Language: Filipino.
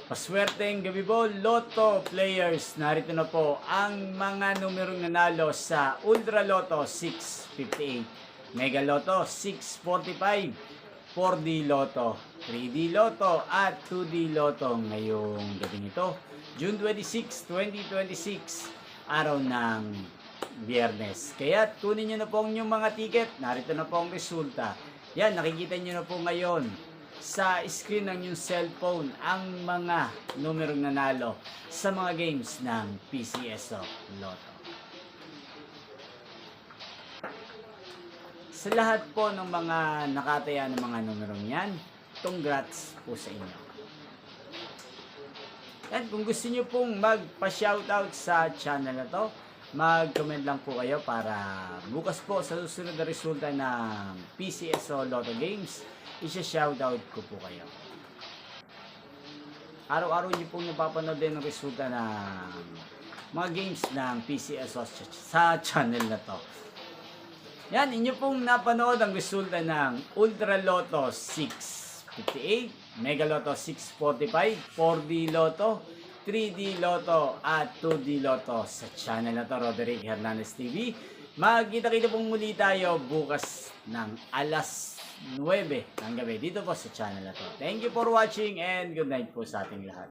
Paswerteng gabi po, Lotto players. Narito na po ang mga numerong nanalo sa Ultra Lotto 658, Mega Lotto 645, 4D Lotto, 3D Lotto at 2D Lotto ngayong gabi nito, June 26, 2026, araw ng Biyernes. Kaya kunin nyo na po ang inyong mga ticket. Narito na po ang resulta. Yan, nakikita nyo na po ngayon sa screen ng inyong cellphone ang mga numerong nanalo sa mga games ng PCSO Lotto. Sa lahat po ng mga nakataya ng mga numerong yan, congrats po sa inyo. At kung gusto nyo pong magpa-shoutout sa channel na to, mag-comment lang po kayo para bukas po sa susunod na resulta ng PCSO Lotto Games, isa-shoutout ko po kayo. Araw-araw nyo pong napapanood din ang resulta ng mga games ng PCSO sa channel na to. Yan, inyo pong napanood ang resulta ng Ultra Lotto 658, Mega Lotto 645, 4D Lotto, 3D Lotto at 2D Lotto sa channel na to, Roderick Hernandez TV. Magkita-kita pong muli tayo bukas ng alas 9 ng gabi dito po sa channel na to. Thank you for watching and good night po sa ating lahat.